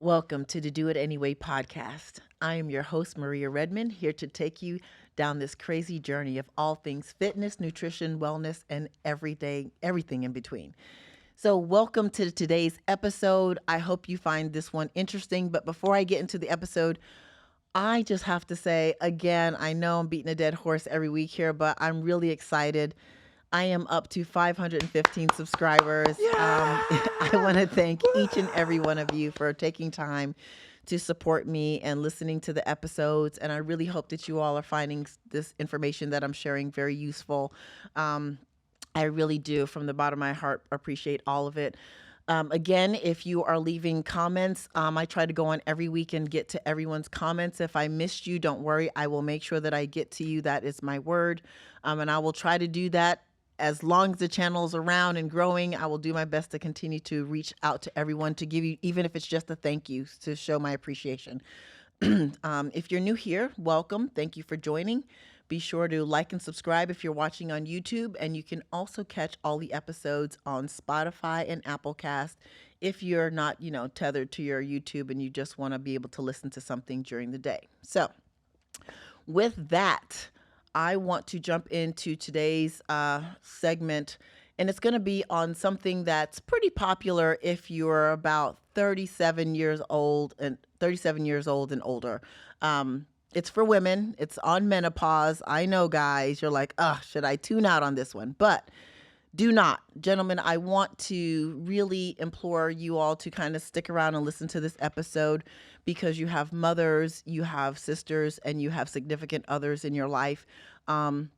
Welcome to the Do It Anyway podcast. I am your host, Maria Redman, here to take you down this crazy journey of all things fitness, nutrition, wellness, and everything in between. So, welcome to today's episode. I hope you find this one interesting. But before I get into the episode, I just have to say again, I know I'm beating a dead horse every week here, but I'm really excited. I am up to 515 subscribers. I want to thank each and every one of you for taking time to support me and listening to the episodes. And I really hope that you all are finding this information that I'm sharing very useful. I really do, from the bottom of my heart, appreciate all of it. Again, if you are leaving comments, I try to go on every week and get to everyone's comments. If I missed you, don't worry. I will make sure that I get to you. That is my word. And I will try to do that as long as the channel is around and growing. I will do my best to continue to reach out to everyone to give you, even if it's just a thank you, to show my appreciation. If you're new here, welcome. Thank you for joining. Be sure to like and subscribe if you're watching on YouTube, and you can also catch all the episodes on Spotify and Applecast if you're not, tethered to your YouTube and you just want to be able to listen to something during the day. So, with that, I want to jump into today's segment, and it's going to be on something that's pretty popular if you're about 37 years old and older. It's for women. It's on menopause. I know, guys, you're like, should I tune out on this one? But do not. Gentlemen, I want to really implore you all to kind of stick around and listen to this episode because you have mothers, you have sisters, and you have significant others in your life. And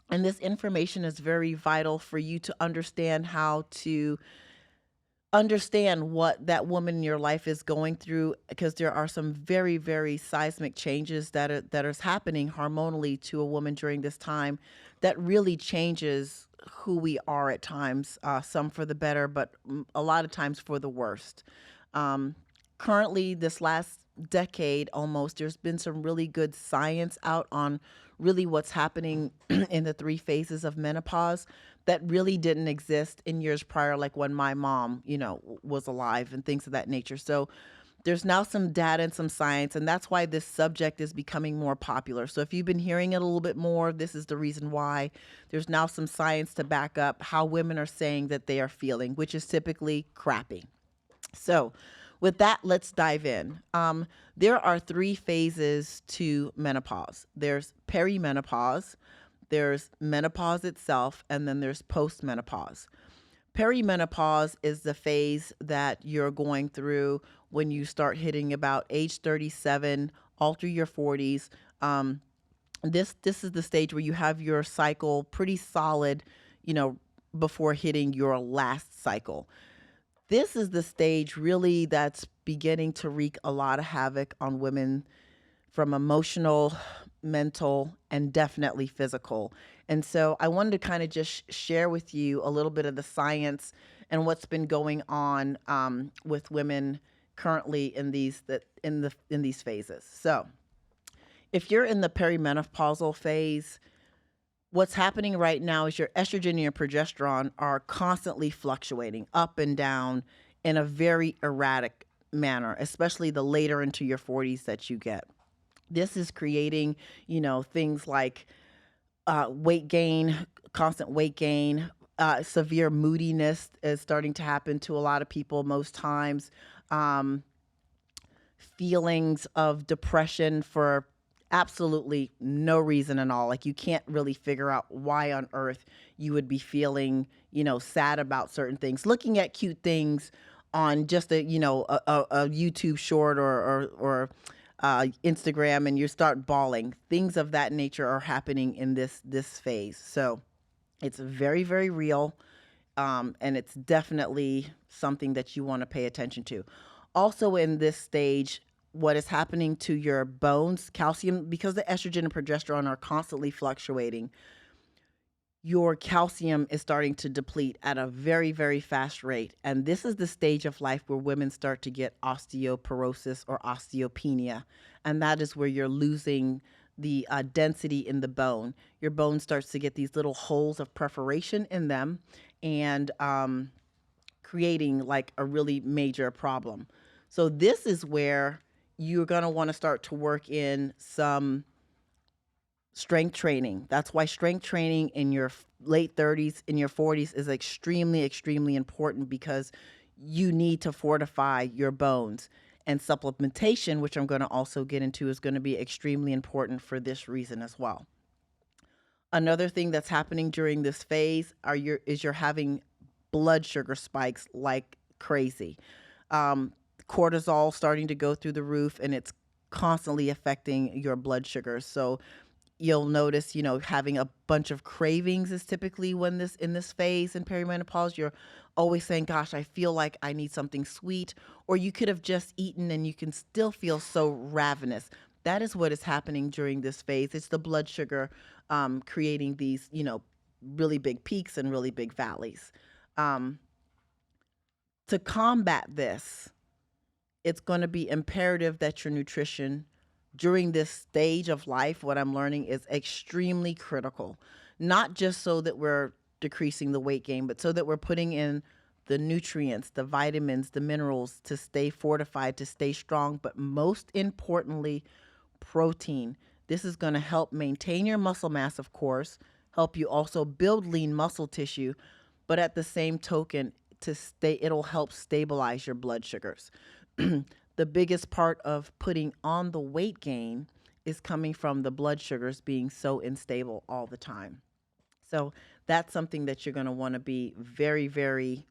this information is very vital for you to understand how to understand what that woman in your life is going through, because there are some very, very seismic changes that is happening hormonally to a woman during this time that really changes who we are at times, some for the better, but a lot of times for the worst. Currently, this last decade almost, there's been some really good science out on really what's happening in the three phases of menopause that really didn't exist in years prior, like when my mom, was alive and things of that nature. So there's now some data and some science, and that's why this subject is becoming more popular. So if you've been hearing it a little bit more, this is the reason why. There's now some science to back up how women are saying that they are feeling, which is typically crappy. So with that, let's dive in. There are three phases to menopause. There's perimenopause, there's menopause itself, and then there's postmenopause. Perimenopause is the phase that you're going through when you start hitting about age 37, all through your 40s. This is the stage where you have your cycle pretty solid, before hitting your last cycle. This is the stage really that's beginning to wreak a lot of havoc on women from emotional, mental, and definitely physical. And so I wanted to kind of just share with you a little bit of the science and what's been going on with women currently in these phases. So if you're in the perimenopausal phase, what's happening right now is your estrogen and your progesterone are constantly fluctuating up and down in a very erratic manner, especially the later into your 40s that you get. This is creating, things like weight gain, constant weight gain, severe moodiness is starting to happen to a lot of people most times. Feelings of depression for absolutely no reason at all. Like you can't really figure out why on earth you would be feeling, sad about certain things. Looking at cute things on just a YouTube short or Instagram, and you start bawling. Things of that nature are happening in this phase. So it's very, very real, and it's definitely something that you want to pay attention to. Also in this stage, what is happening to your bones, calcium, because the estrogen and progesterone are constantly fluctuating, your calcium is starting to deplete at a very, very fast rate. And this is the stage of life where women start to get osteoporosis or osteopenia. And that is where you're losing the density in the bone. Your bone starts to get these little holes of perforation in them and creating like a really major problem. So this is where you're going to want to start to work in some strength training. That's why strength training in your late 30s, in your 40s is extremely, extremely important, because you need to fortify your bones. And supplementation, which I'm going to also get into, is going to be extremely important for this reason as well. Another thing that's happening during this phase is you're having blood sugar spikes like crazy. Um, Cortisol starting to go through the roof, and it's constantly affecting your blood sugar. So you'll notice, having a bunch of cravings is typically when in this phase in perimenopause. You're always saying, gosh, I feel like I need something sweet, or you could have just eaten and you can still feel so ravenous. That is what is happening during this phase. It's the blood sugar creating these, really big peaks and really big valleys. To combat this, it's going to be imperative that your nutrition during this stage of life, what I'm learning, is extremely critical. Not just so that we're decreasing the weight gain, but so that we're putting in the nutrients, the vitamins, the minerals to stay fortified, to stay strong, but most importantly, protein. This is going to help maintain your muscle mass, of course, help you also build lean muscle tissue, but at the same token, it'll help stabilize your blood sugars. The biggest part of putting on the weight gain is coming from the blood sugars being so unstable all the time. So that's something that you're going to want to be very, very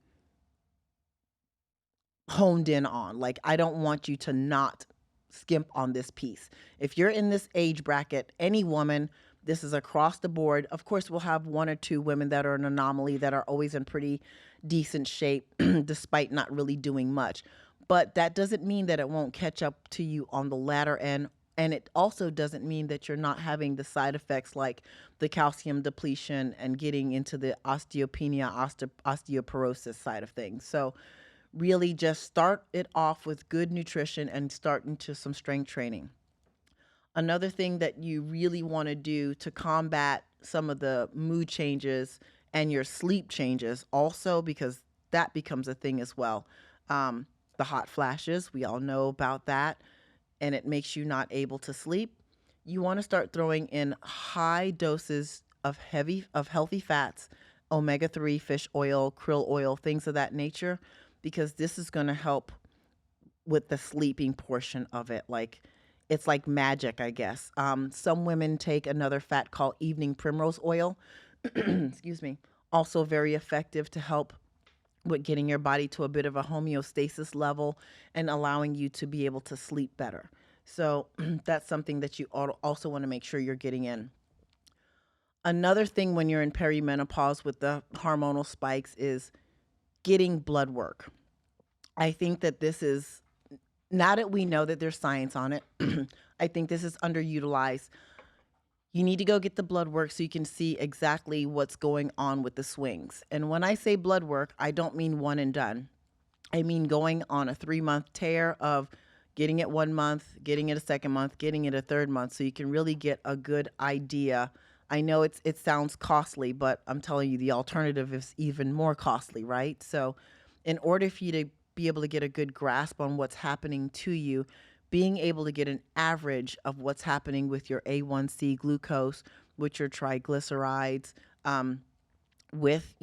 honed in on. Like, I don't want you to not skimp on this piece. If you're in this age bracket, any woman, this is across the board. Of course, we'll have one or two women that are an anomaly, that are always in pretty decent shape despite not really doing much. But that doesn't mean that it won't catch up to you on the latter end. And it also doesn't mean that you're not having the side effects like the calcium depletion and getting into the osteopenia, osteoporosis side of things. So really just start it off with good nutrition and start into some strength training. Another thing that you really want to do to combat some of the mood changes and your sleep changes also, because that becomes a thing as well. The hot flashes, we all know about that, and it makes you not able to sleep. You want to start throwing in high doses of healthy fats, omega-3 fish oil, krill oil, things of that nature, because this is going to help with the sleeping portion of it. Like, it's like magic, I guess. Some women take another fat called evening primrose oil. Excuse me. Also very effective to help with getting your body to a bit of a homeostasis level and allowing you to be able to sleep better. So that's something that you also want to make sure you're getting in. Another thing when you're in perimenopause with the hormonal spikes is getting blood work. I think that this is, now that we know that there's science on it, I think this is underutilized. You need to go get the blood work so you can see exactly what's going on with the swings. And when I say blood work, I don't mean one and done. I mean going on a 3-month tear of getting it 1 month, getting it a second month, getting it a third month, so you can really get a good idea. I know it sounds costly, but I'm telling you, the alternative is even more costly, right? So in order for you to be able to get a good grasp on what's happening to you, being able to get an average of what's happening with your A1C glucose, with your triglycerides, with,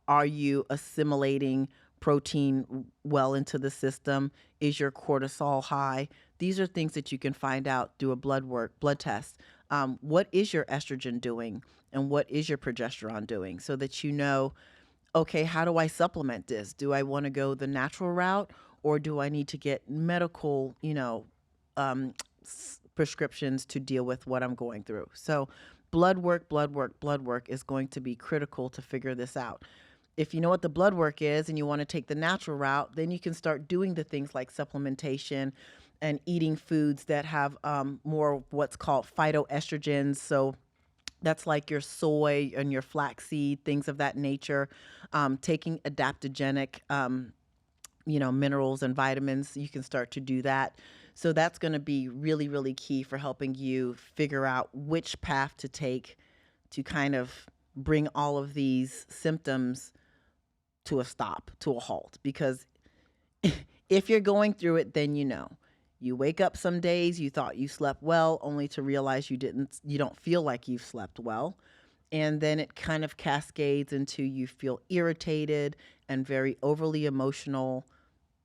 are you assimilating protein well into the system? Is your cortisol high? These are things that you can find out through a blood test. What is your estrogen doing? And what is your progesterone doing? So that you know, okay, how do I supplement this? Do I want to go the natural route, or do I need to get medical, prescriptions to deal with what I'm going through? So blood work is going to be critical to figure this out. If you know what the blood work is and you want to take the natural route, then you can start doing the things like supplementation and eating foods that have more of what's called phytoestrogens. So that's like your soy and your flaxseed, things of that nature. Taking adaptogenic, minerals and vitamins, you can start to do that. So that's going to be really, really key for helping you figure out which path to take to kind of bring all of these symptoms to a stop, to a halt. Because If you're going through it, then you know. You wake up some days, you thought you slept well, only to realize you don't feel like you've slept well. And then it kind of cascades into you feel irritated and very overly emotional.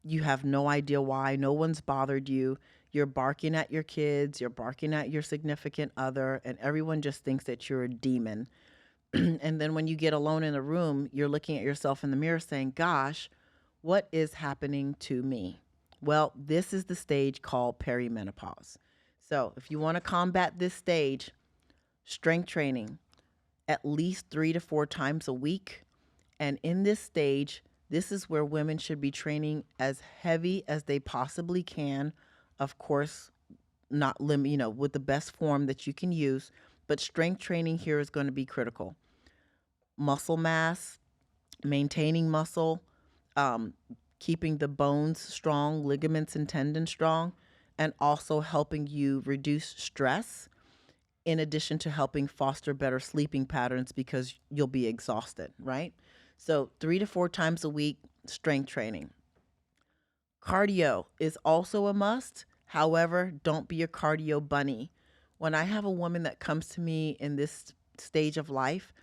You have no idea why. No one's bothered you. You're barking at your kids, you're barking at your significant other, and everyone just thinks that you're a demon. And then when you get alone in a room, you're looking at yourself in the mirror saying, gosh, what is happening to me? Well, this is the stage called perimenopause. So if you want to combat this stage, strength training at least 3 to 4 times a week. And in this stage, this is where women should be training as heavy as they possibly can. Of course, not with the best form that you can use, but strength training here is going to be critical. Muscle mass, maintaining muscle, um, keeping the bones strong, ligaments and tendons strong, and also helping you reduce stress, in addition to helping foster better sleeping patterns because you'll be exhausted, right? So 3 to 4 times a week, strength training. Cardio is also a must. However, don't be a cardio bunny. When I have a woman that comes to me in this stage of life,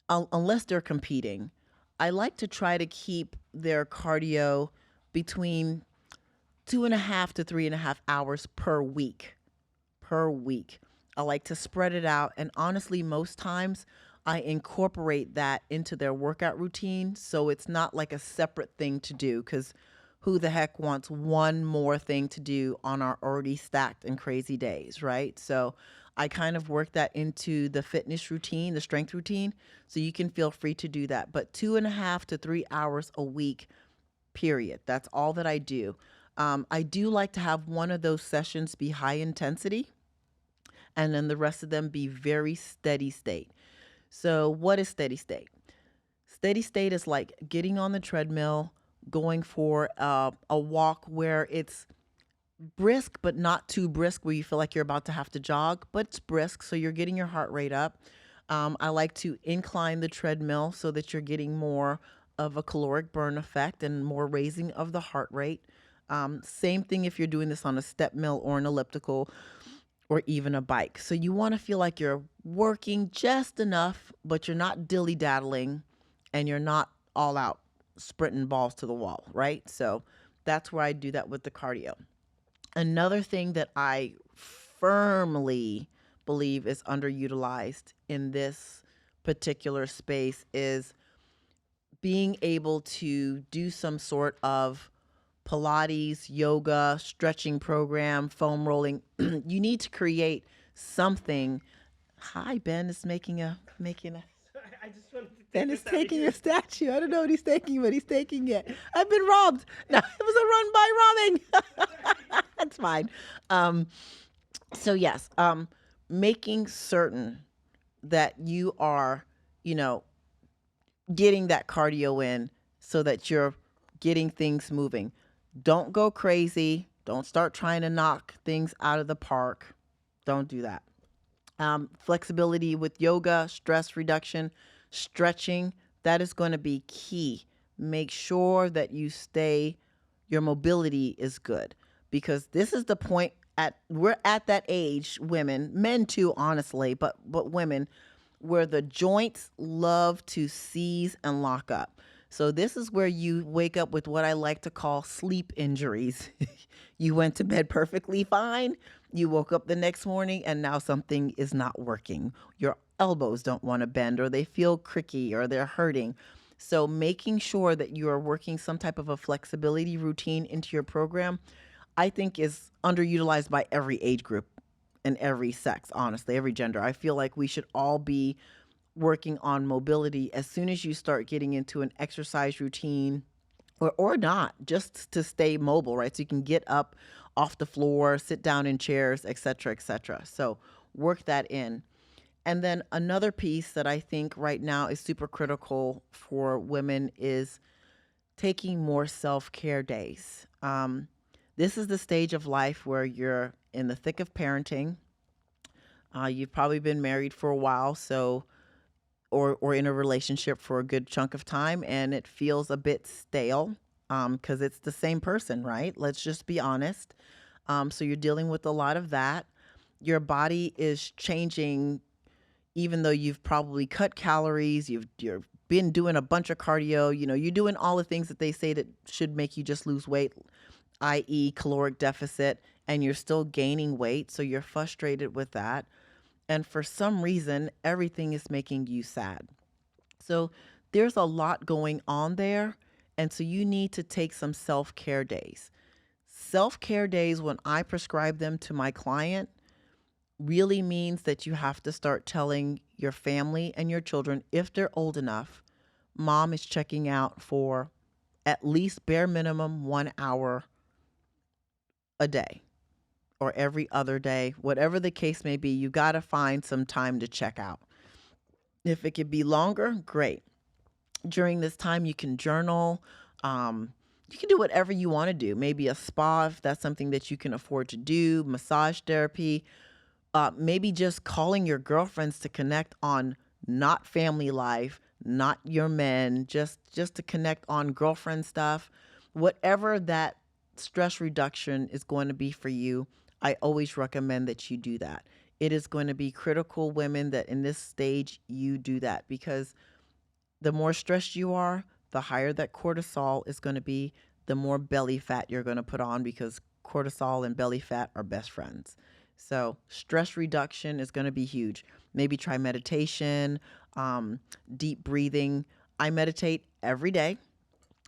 unless they're competing, I like to try to keep their cardio between 2.5 to 3.5 hours per week. Per week. I like to spread it out. And honestly, most times I incorporate that into their workout routine. So it's not like a separate thing to do, because who the heck wants one more thing to do on our already stacked and crazy days, right? So I kind of work that into the fitness routine, the strength routine. So you can feel free to do that. But 2.5 to 3 hours a week, period. That's all that I do. I do like to have one of those sessions be high intensity and then the rest of them be very steady state. So, what is steady state? Steady state is like getting on the treadmill, going for a walk where it's brisk, but not too brisk where you feel like you're about to have to jog, but it's brisk, so you're getting your heart rate up. I like to incline the treadmill so that you're getting more of a caloric burn effect and more raising of the heart rate. Same thing if you're doing this on a step mill or an elliptical or even a bike. So you want to feel like you're working just enough, but you're not dilly daddling and you're not all out sprinting balls to the wall, right? So that's where I do that with the cardio. Another thing that I firmly believe is underutilized in this particular space is being able to do some sort of Pilates, yoga, stretching program, foam rolling. You need to create something. Hi, Ben is making a I just wanted to Ben take is this out of taking here. a statue. I don't know what he's taking, but he's taking it. I've been robbed. No, it was a run by robbing. That's fine. Um, so yes, making certain that you are, you know, getting that cardio in so that you're getting things moving. Don't go crazy. Don't start trying to knock things out of the park. Don't do that. Flexibility with yoga, stress reduction, stretching, that is going to be key. Make sure that your mobility is good, because this is the point we're at that age, women, men too, honestly, but women, where the joints love to seize and lock up. So this is where you wake up with what I like to call sleep injuries. You went to bed perfectly fine. You woke up the next morning and now something is not working. Your elbows don't want to bend, or they feel cricky, or they're hurting. So making sure that you are working some type of a flexibility routine into your program, I think is underutilized by every age group and every sex, honestly, every gender. I feel like we should all be working on mobility as soon as you start getting into an exercise routine, or not, just to stay mobile, right? So you can get up off the floor, sit down in chairs, et cetera, et cetera. So work that in. And then another piece that I think right now is super critical for women is taking more self-care days. This is the stage of life where you're in the thick of parenting. You've probably been married for a while, so or in a relationship for a good chunk of time, and it feels a bit stale. because it's the same person, right? Let's just be honest. So you're dealing with a lot of that. Your body is changing, even though you've probably cut calories, you've been doing a bunch of cardio, you're doing all the things that they say that should make you just lose weight, i.e., caloric deficit, and you're still gaining weight. So you're frustrated with that. And for some reason, everything is making you sad. So there's a lot going on there. And so you need to take some self care days. Self care days, when I prescribe them to my client, really means that you have to start telling your family and your children, if they're old enough, mom is checking out for at least bare minimum 1 hour a day or every other day, whatever the case may be. You got to find some time to check out. If it could be longer, great. During this time, you can journal. You can do whatever you want to do. Maybe a spa, if that's something that you can afford to do, massage therapy, maybe just calling your girlfriends to connect on not family life, not your men, just to connect on girlfriend stuff. Whatever that stress reduction is going to be for you, I always recommend that you do that. It is going to be critical, women, that in this stage you do that, because the more stressed you are, the higher that cortisol is going to be, the more belly fat you're going to put on, because cortisol and belly fat are best friends. So stress reduction is going to be huge. Maybe try meditation, deep breathing. I meditate every day.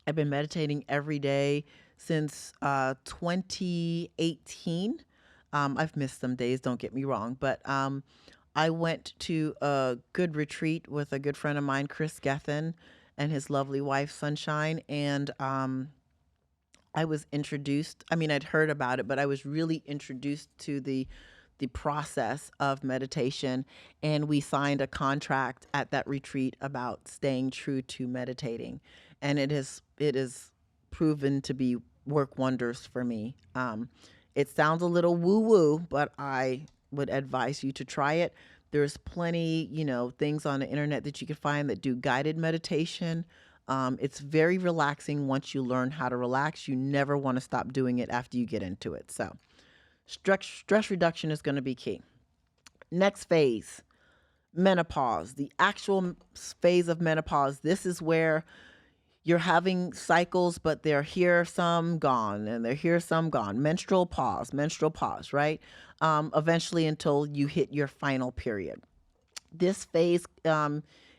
I've been meditating every day since 2018. I've missed some days, don't get me wrong, but I went to a good retreat with a good friend of mine, Chris Gethin, and his lovely wife, Sunshine. And I was introduced, I mean, I'd heard about it, but I was really introduced to the process of meditation. And we signed a contract at that retreat about staying true to meditating. And it is proven to be work wonders for me. It sounds a little woo woo, but I would advise you to try it. There's plenty, things on the internet that you can find that do guided meditation. It's very relaxing once you learn how to relax. You never want to stop doing it after you get into it. So stress reduction is going to be key. Next phase, menopause. The actual phase of menopause. This is where you're having cycles, but they're here some, gone, and they're here some, gone. Menstrual pause, right? Eventually until you hit your final period. This phase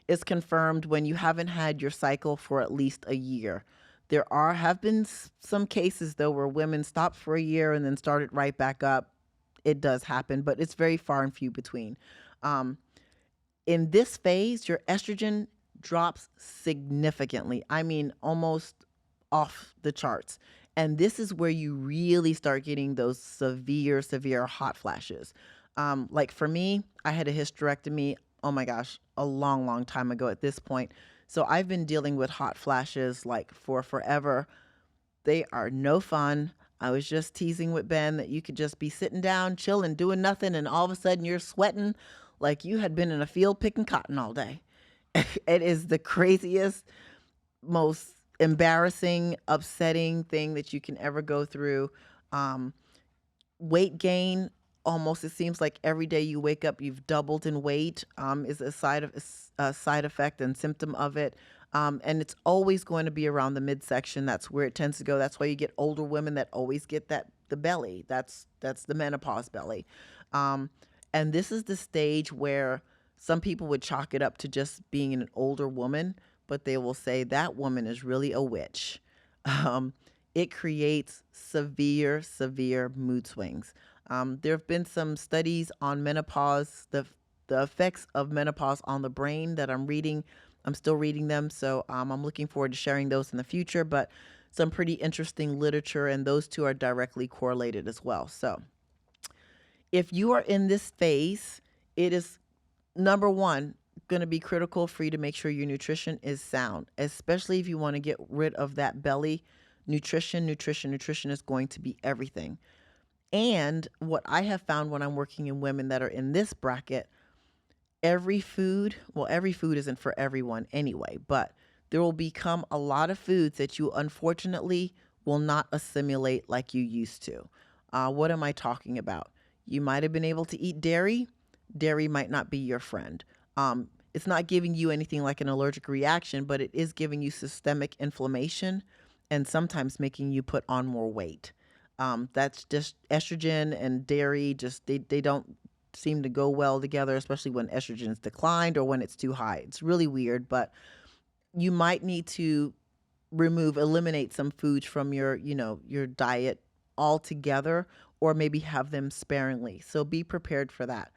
is confirmed when you haven't had your cycle for at least a year. There have been some cases, though, where women stopped for a year and then started right back up. It does happen, but it's very far and few between. In this phase, your estrogen drops significantly. I mean, almost off the charts. And this is where you really start getting those severe hot flashes. Like for me, I had a hysterectomy, oh my gosh, a long, long time ago at this point. So I've been dealing with hot flashes like for forever. They are no fun. I was just teasing with Ben that you could just be sitting down, chilling, doing nothing, and all of a sudden you're sweating like you had been in a field picking cotton all day. It is the craziest, most embarrassing, upsetting thing that you can ever go through. Um, Weight gain, almost it seems like every day you wake up you've doubled in weight, is a side effect and symptom of it. And it's always going to be around the midsection. That's where it tends to go. That's why you get older women that always get the belly. That's the menopause belly. And this is the stage where some people would chalk it up to just being an older woman, but they will say that woman is really a witch. Um, it creates severe mood swings. There have been some studies on menopause, the effects of menopause on the brain that I'm reading. I'm still reading them, so I'm looking forward to sharing those in the future, but some pretty interesting literature, and those two are directly correlated as well. So if you are in this phase, it is, number one, going to be critical for you to make sure your nutrition is sound, especially if you want to get rid of that belly. Nutrition is going to be everything. And what I have found when I'm working in women that are in this bracket, every food isn't for everyone anyway, but there will become a lot of foods that you unfortunately will not assimilate like you used to. What am I talking about? You might have been able to eat dairy. Dairy might not be your friend. It's not giving you anything like an allergic reaction, but it is giving you systemic inflammation and sometimes making you put on more weight. That's just estrogen and dairy, just they don't seem to go well together, especially when estrogen is declined or when it's too high. It's really weird, but you might need to eliminate some foods from your diet altogether, or maybe have them sparingly. So be prepared for that.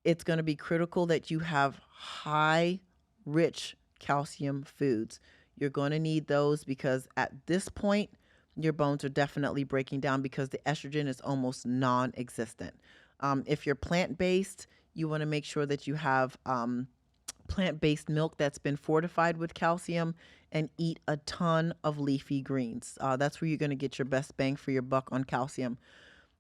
It's going to be critical that you have high, rich calcium foods. You're going to need those because at this point, your bones are definitely breaking down because the estrogen is almost non existent. If you're plant based, you want to make sure that you have plant based milk that's been fortified with calcium and eat a ton of leafy greens. That's where you're going to get your best bang for your buck on calcium.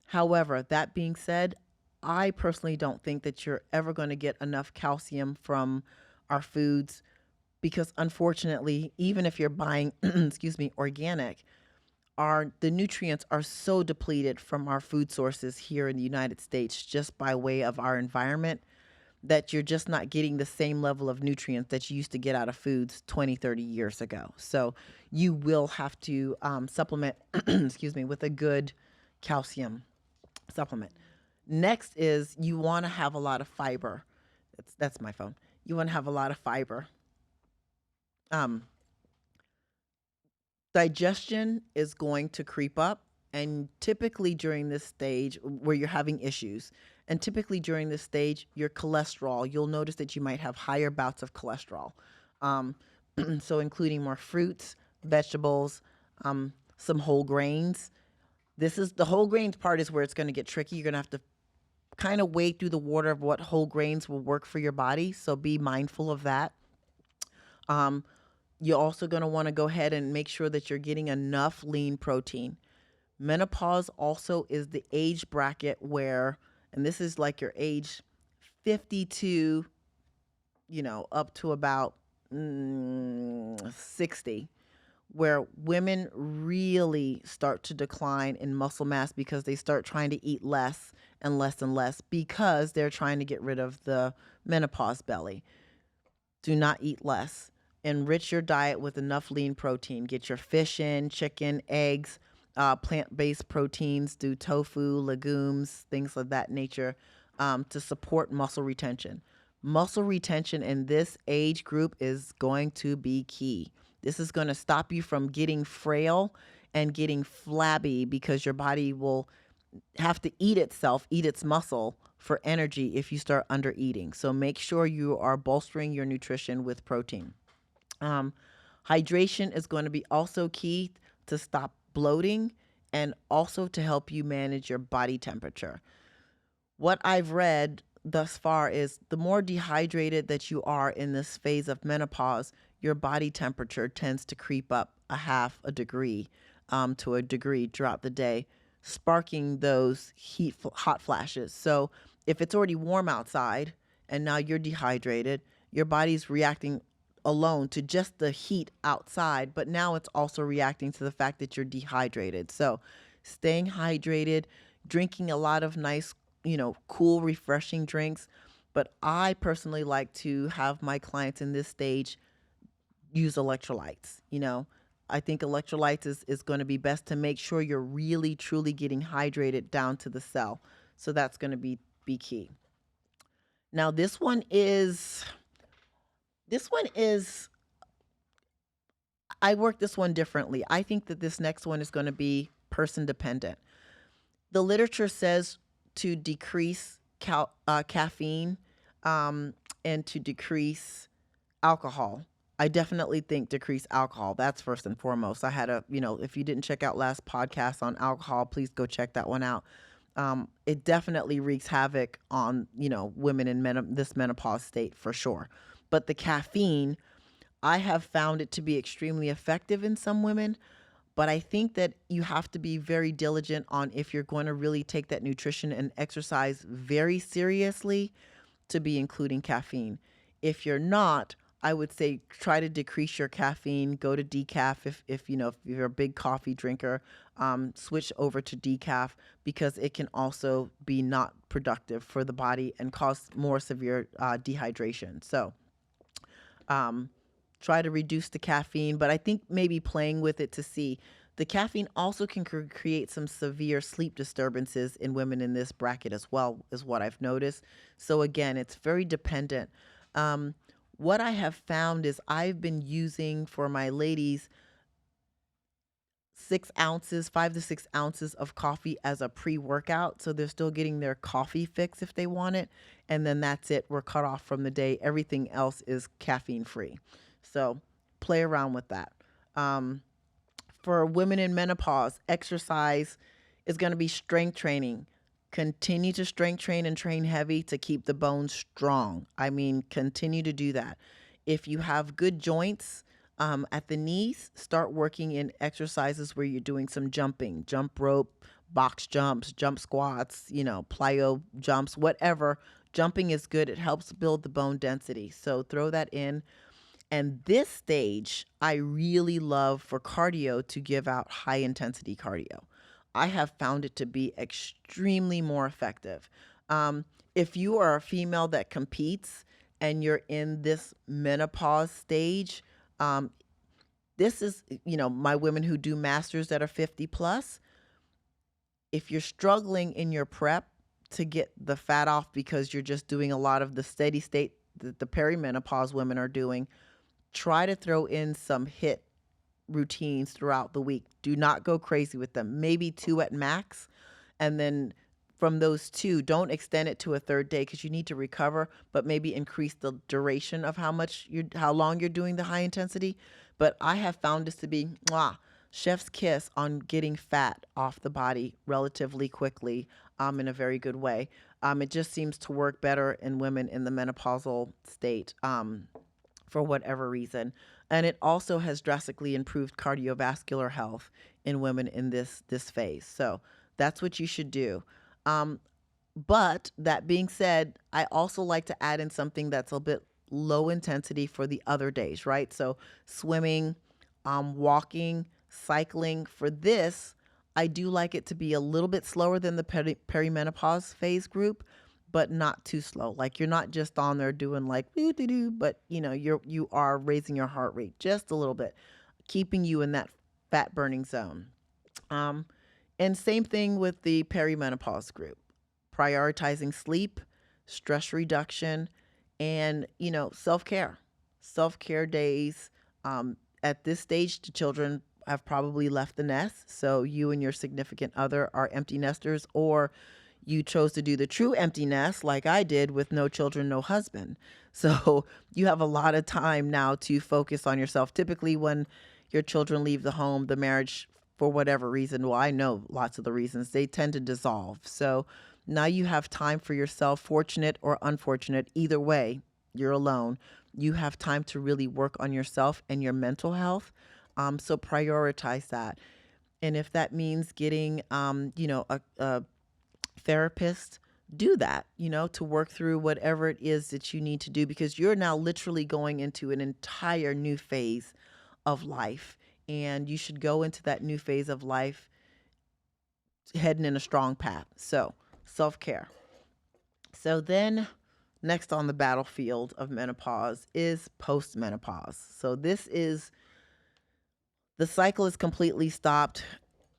However, that being said, I personally don't think that you're ever going to get enough calcium from our foods because unfortunately, even if you're buying, excuse me, organic, the nutrients are so depleted from our food sources here in the United States just by way of our environment that you're just not getting the same level of nutrients that you used to get out of foods 20, 30 years ago. So you will have to supplement, excuse me, with a good calcium supplement. Next is you want to have a lot of fiber. That's my phone. You want to have a lot of fiber. Um, Digestion is going to creep up, and typically during this stage where you're having issues, and typically during this stage, your cholesterol, you'll notice that you might have higher bouts of cholesterol. Um, so including more fruits, vegetables, some whole grains. This is the whole grains part is where it's going to get tricky. You're going to have to kind of wade through the water of what whole grains will work for your body. So be mindful of that. Um, you're also going to want to go ahead and make sure that you're getting enough lean protein. Menopause also is the age bracket where, and this is like your age 52, up to about 60, where women really start to decline in muscle mass because they start trying to eat less and less and less because they're trying to get rid of the menopause belly. Do not eat less. Enrich your diet with enough lean protein. Get your fish in, chicken, eggs, plant-based proteins. Do tofu, legumes, things of that nature to support muscle retention. Muscle retention in this age group is going to be key. This is going to stop you from getting frail and getting flabby because your body will have to eat its muscle for energy if you start under eating. So make sure you are bolstering your nutrition with protein. Hydration is going to be also key to stop bloating and also to help you manage your body temperature. What I've read thus far is the more dehydrated that you are in this phase of menopause, your body temperature tends to creep up a half a degree to a degree throughout the day, sparking those hot flashes. So if it's already warm outside and now you're dehydrated, your body's reacting alone to just the heat outside, but now it's also reacting to the fact that you're dehydrated. So staying hydrated, drinking a lot of nice, cool, refreshing drinks. But I personally like to have my clients in this stage use electrolytes. I think electrolytes is going to be best to make sure you're really, truly getting hydrated down to the cell. So that's going to be key. Now, this one is, I work this one differently. I think that this next one is going to be person dependent. The literature says to decrease caffeine and to decrease alcohol. I definitely think decrease alcohol. That's first and foremost. I had if you didn't check out last podcast on alcohol, please go check that one out. It definitely wreaks havoc on, women in this menopause state for sure. But the caffeine, I have found it to be extremely effective in some women. But I think that you have to be very diligent on if you're going to really take that nutrition and exercise very seriously to be including caffeine. If you're not, I would say try to decrease your caffeine. Go to decaf if you're a big coffee drinker. Switch over to decaf because it can also be not productive for the body and cause more severe dehydration. So um, try to reduce the caffeine, but I think maybe playing with it to see. The caffeine also can create some severe sleep disturbances in women in this bracket as well, is what I've noticed. So again, it's very dependent. Um, what I have found is I've been using for my ladies 6 ounces, 5 to 6 ounces of coffee as a pre workout. So they're still getting their coffee fix if they want it. And then that's it. We're cut off from the day. Everything else is caffeine free. So play around with that. Um, for women in menopause, exercise is going to be strength training. Continue to strength train and train heavy to keep the bones strong. I mean, continue to do that. If you have good joints at the knees, start working in exercises where you're doing some jumping, jump rope, box jumps, jump squats, plyo jumps, whatever. Jumping is good. It helps build the bone density. So throw that in. And this stage, I really love for cardio to give out high intensity cardio. I have found it to be extremely more effective. If you are a female that competes and you're in this menopause stage, um, this is, my women who do masters that are 50 plus. If you're struggling in your prep to get the fat off because you're just doing a lot of the steady state that the perimenopause women are doing, try to throw in some hit routines throughout the week. Do not go crazy with them. Maybe 2 at max. And then from those 2, don't extend it to a third day because you need to recover, but maybe increase the duration of how long you're doing the high intensity. But I have found this to be chef's kiss on getting fat off the body relatively quickly in a very good way. It just seems to work better in women in the menopausal state. For whatever reason. And it also has drastically improved cardiovascular health in women in this phase. So that's what you should do. Um, but that being said, I also like to add in something that's a bit low intensity for the other days, right? So swimming, walking, cycling. For this, I do like it to be a little bit slower than the perimenopause phase group, but not too slow. Like you're not just on there doing like doo doo doo, but you are raising your heart rate just a little bit, keeping you in that fat burning zone. Um, and same thing with the perimenopause group, prioritizing sleep, stress reduction, and self care. Self care days. At this stage, the children have probably left the nest, so you and your significant other are empty nesters, or you chose to do the true empty nest like I did with no children, no husband. So you have a lot of time now to focus on yourself. Typically, when your children leave the home, the marriage, for whatever reason, well, I know lots of the reasons, they tend to dissolve. So now you have time for yourself, fortunate or unfortunate, either way, you're alone. You have time to really work on yourself and your mental health. So prioritize that. And if that means getting, a therapist, do that, to work through whatever it is that you need to do because you're now literally going into an entire new phase of life. And you should go into that new phase of life heading in a strong path. So, self care. So, then next on the battlefield of menopause is postmenopause. So, this is the cycle is completely stopped.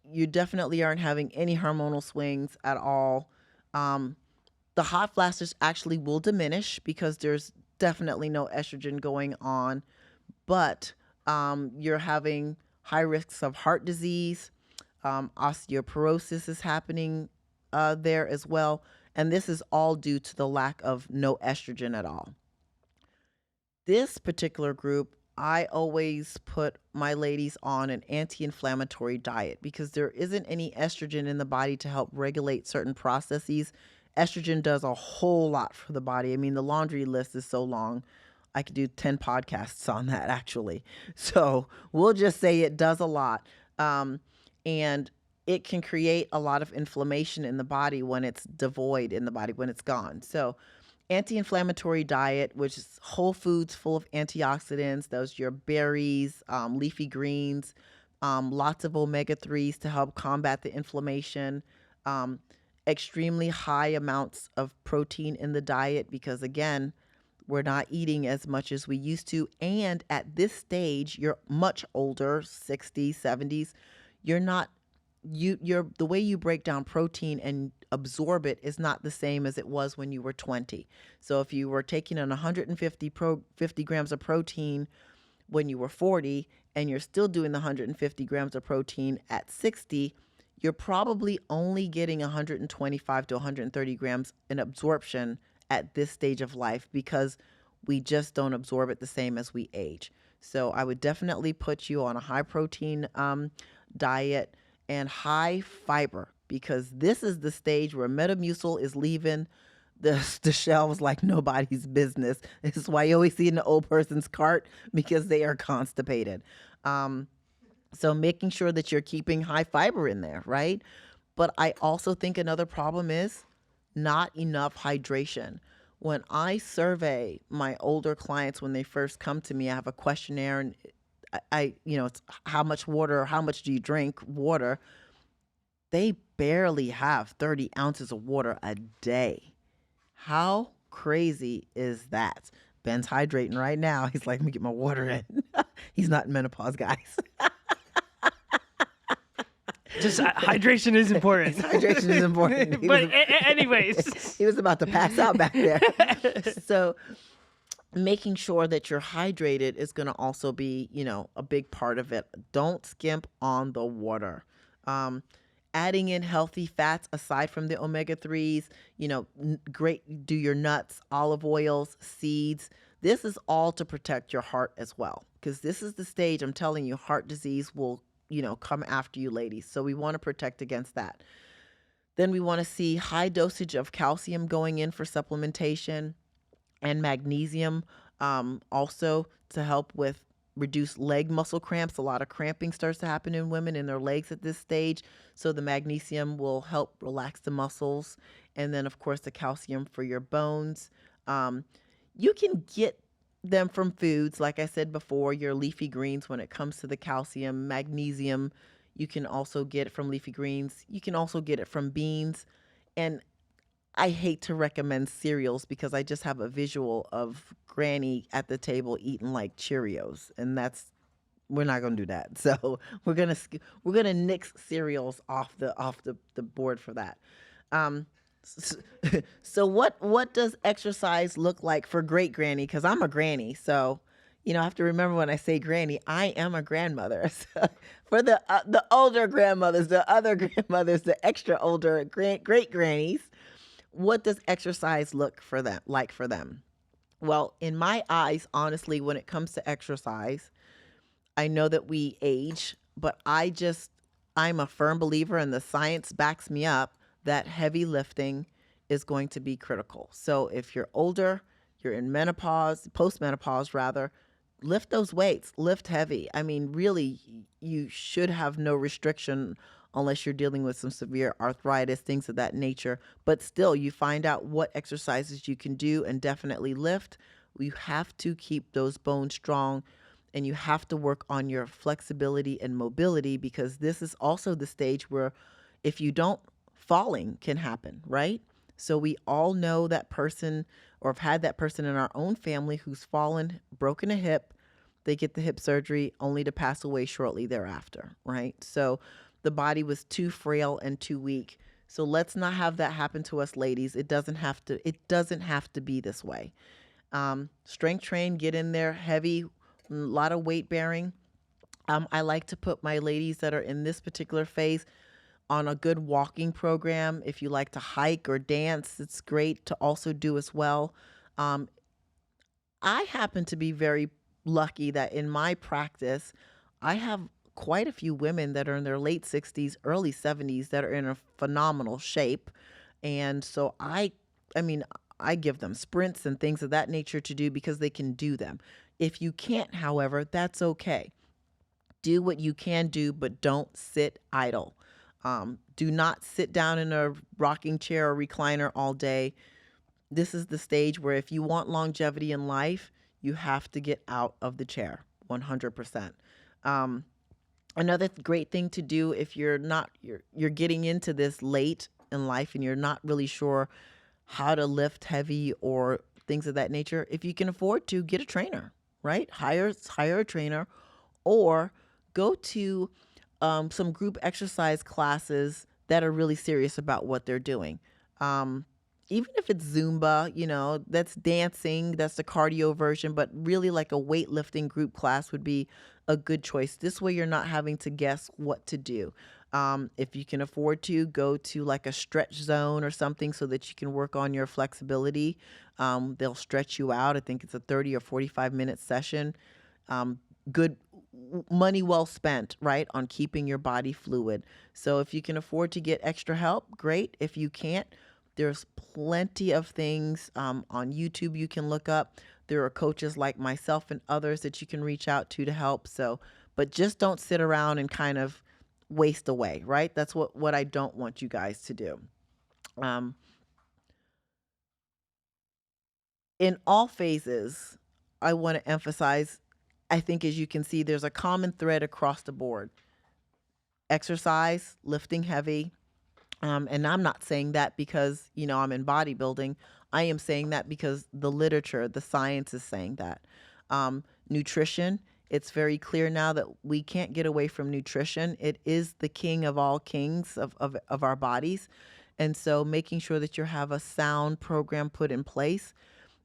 You definitely aren't having any hormonal swings at all. Um, the hot flashes actually will diminish because there's definitely no estrogen going on, but you're having high risks of heart disease. Osteoporosis is happening there as well. And this is all due to the lack of no estrogen at all. This particular group, I always put my ladies on an anti-inflammatory diet because there isn't any estrogen in the body to help regulate certain processes. Estrogen does a whole lot for the body. I mean, the laundry list is so long. I could do 10 podcasts on that actually. So we'll just say it does a lot. And it can create a lot of inflammation in the body when it's devoid in the body, when it's gone. So Anti-inflammatory diet, which is whole foods full of antioxidants. Those your berries, leafy greens, lots of omega-3s to help combat the inflammation. Um, Extremely high amounts of protein in the diet because, again, we're not eating as much as we used to. And at this stage, you're much older, 60s, 70s. You're not you're the way you break down protein and absorb it is not the same as it was when you were 20. So if you were taking in 50 grams of protein when you were 40 and you're still doing the 150 grams of protein at 60, you're probably only getting 125 to 130 grams in absorption at this stage of life because we just don't absorb it the same as we age. So I would definitely put you on a high protein diet and high fiber because this is the stage where Metamucil is leaving the shelves like nobody's business. This is why you always see in the old person's cart because they are constipated. So making sure that you're keeping high fiber in there, right? But I also think another problem is not enough hydration. When I survey my older clients when they first come to me, I have a questionnaire and it's how much water, how much do you drink water? They barely have 30 ounces of water a day. How crazy is that? Ben's hydrating right now. He's like, let me get my water in. He's not in menopause, guys. Just hydration is important. Hydration is important. But anyways. He was about to pass out back there. So making sure that you're hydrated is going to also be, a big part of it. Don't skimp on the water. Adding in healthy fats aside from the omega-3s, great, do your nuts, olive oils, seeds. This is all to protect your heart as well. Because this is the stage, I'm telling you, heart disease will, come after you, ladies. So we want to protect against that. Then we want to see high dosage of calcium going in for supplementation and magnesium also to help with reduce leg muscle cramps. A lot of cramping starts to happen in women in their legs at this stage. So the magnesium will help relax the muscles. And then, of course, the calcium for your bones. You can get them from foods, like I said before, your leafy greens when it comes to the calcium. Magnesium, you can also get it from leafy greens. You can also get it from beans. And I hate to recommend cereals because I just have a visual of Granny at the table eating like Cheerios, and we're not gonna do that. So we're gonna nix cereals off the board for that. So what does exercise look like for great Granny? Because I'm a granny, so I have to remember when I say granny, I am a grandmother. So for the older grandmothers, the other grandmothers, the extra older great grannies. What does exercise look like for them? Well, in my eyes, honestly, when it comes to exercise, I know that we age, but I'm a firm believer, and the science backs me up, that heavy lifting is going to be critical. So if you're older, you're in menopause, postmenopause rather, lift those weights, lift heavy. I mean, really, you should have no restriction unless you're dealing with some severe arthritis, things of that nature. But still, you find out what exercises you can do and definitely lift. You have to keep those bones strong, and you have to work on your flexibility and mobility because this is also the stage where if you don't, falling can happen, right? So we all know that person or have had that person in our own family who's fallen, broken a hip. They get the hip surgery only to pass away shortly thereafter, right? So the body was too frail and too weak. So let's not have that happen to us, ladies. It doesn't have to be this way. Strength train, get in there, heavy, a lot of weight bearing. I like to put my ladies that are in this particular phase on a good walking program. If you like to hike or dance, it's great to also do as well. I happen to be very lucky that in my practice, I have quite a few women that are in their late 60s, early 70s that are in a phenomenal shape. And so I give them sprints and things of that nature to do because they can do them. If you can't, however, that's okay. Do what you can do, but don't sit idle. Do not sit down in a rocking chair or recliner all day. This is the stage where if you want longevity in life, you have to get out of the chair 100%. Um, Another great thing to do if you're getting into this late in life and you're not really sure how to lift heavy or things of that nature, if you can afford to, get a trainer, right? Hire a trainer, or go to some group exercise classes that are really serious about what they're doing. Um, Even if it's Zumba, that's dancing, that's the cardio version, but really like a weightlifting group class would be a good choice. This way, you're not having to guess what to do. If you can afford to, go to like a stretch zone or something so that you can work on your flexibility. They'll stretch you out. I think it's a 30 or 45-minute session. Good money well spent, right, on keeping your body fluid. So if you can afford to get extra help, great. If you can't, there's plenty of things on YouTube you can look up. There are coaches like myself and others that you can reach out to help. So, but just don't sit around and kind of waste away, right? That's what I don't want you guys to do. Um, in all phases, I want to emphasize, I think as you can see, there's a common thread across the board. Exercise, lifting heavy. And I'm not saying that because, I'm in bodybuilding. I am saying that because the literature, the science is saying that. Nutrition, it's very clear now that we can't get away from nutrition. It is the king of all kings of our bodies. And so making sure that you have a sound program put in place.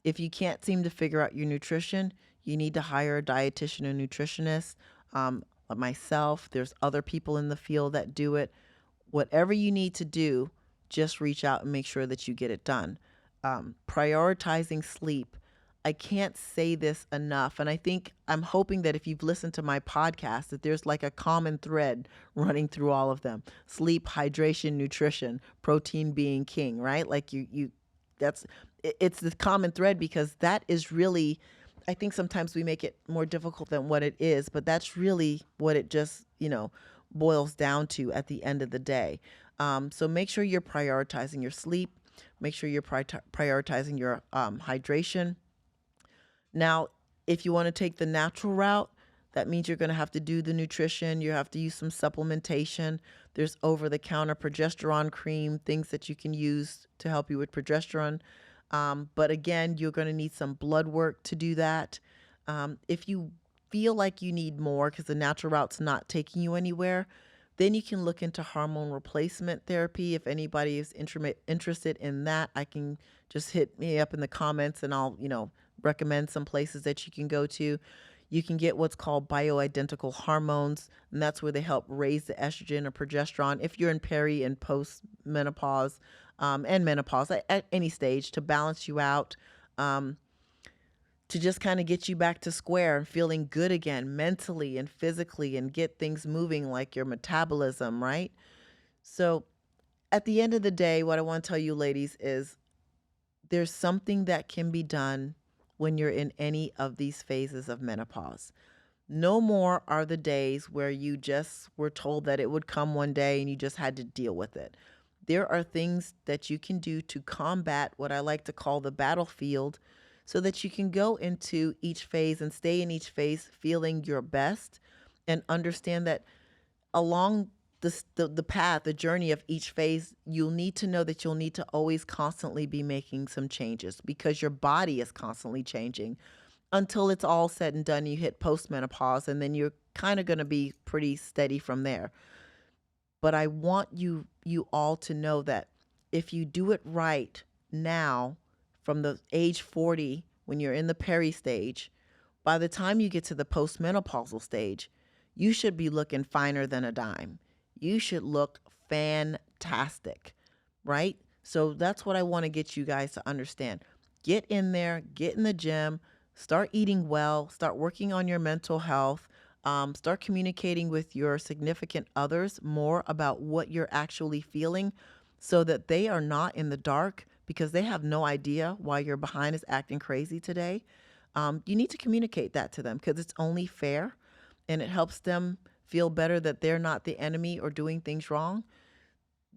If you can't seem to figure out your nutrition, you need to hire a dietitian or nutritionist. Like myself, there's other people in the field that do it. Whatever you need to do, just reach out and make sure that you get it done. Prioritizing sleep. I can't say this enough. And I think I'm hoping that if you've listened to my podcast, that there's like a common thread running through all of them. Sleep, hydration, nutrition, protein being king, right? Like that's, it's the common thread because that is really, I think sometimes we make it more difficult than what it is, but that's really what it just, boils down to at the end of the day. So make sure you're prioritizing your sleep. Make sure you're prioritizing your hydration. Now, if you want to take the natural route, that means you're going to have to do the nutrition. You have to use some supplementation. There's over-the-counter progesterone cream, things that you can use to help you with progesterone. But again, you're going to need some blood work to do that. If you feel like you need more because the natural route's not taking you anywhere, then you can look into hormone replacement therapy. If anybody is interested in that, I can just hit me up in the comments and I'll, recommend some places that you can go to. You can get what's called bioidentical hormones, and that's where they help raise the estrogen or progesterone if you're in peri and post menopause and menopause at any stage to balance you out. To just kind of get you back to square and feeling good again mentally and physically and get things moving like your metabolism, right? So at the end of the day, what I want to tell you ladies is there's something that can be done when you're in any of these phases of menopause. No more are the days where you just were told that it would come one day and you just had to deal with it. There are things that you can do to combat what I like to call the battlefield so that you can go into each phase and stay in each phase feeling your best and understand that along the path, the journey of each phase, you'll need to know that you'll need to always constantly be making some changes because your body is constantly changing until it's all said and done. You hit postmenopause and then you're kind of going to be pretty steady from there. But I want you all to know that if you do it right now, from the age 40, when you're in the peri stage, by the time you get to the postmenopausal stage, you should be looking finer than a dime. You should look fantastic, right? So that's what I want to get you guys to understand. Get in there, get in the gym, start eating well, start working on your mental health, start communicating with your significant others more about what you're actually feeling so that they are not in the dark because they have no idea why your behind is acting crazy today. You need to communicate that to them because it's only fair and it helps them feel better that they're not the enemy or doing things wrong.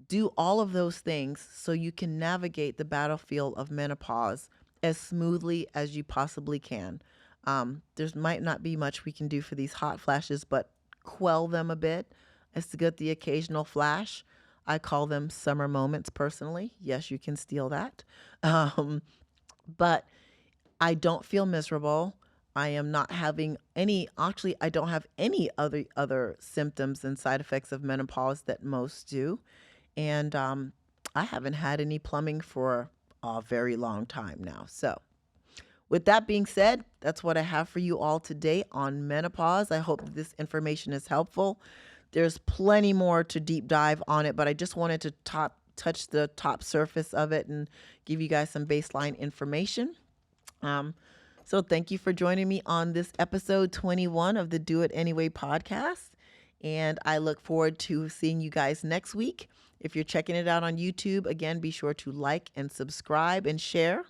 Do all of those things so you can navigate the battlefield of menopause as smoothly as you possibly can. There's might not be much we can do for these hot flashes, but quell them a bit as to get the occasional flash. I call them summer moments personally. Yes, you can steal that. Um, but I don't feel miserable. I am not having any, actually, I don't have any other symptoms and side effects of menopause that most do. And I haven't had any plumbing for a very long time now. So, with that being said, that's what I have for you all today on menopause. I hope that this information is helpful. There's plenty more to deep dive on it, but I just wanted to touch the top surface of it and give you guys some baseline information. Um, so thank you for joining me on this episode 21 of the Do It Anyway podcast. And I look forward to seeing you guys next week. If you're checking it out on YouTube, again, be sure to like and subscribe and share.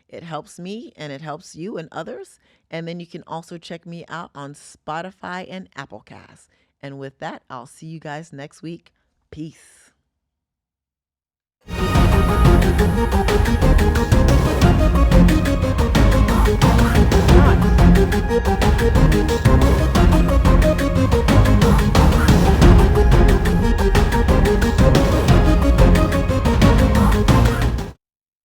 It helps me and it helps you and others. And then you can also check me out on Spotify and Applecast. And with that, I'll see you guys next week. Peace.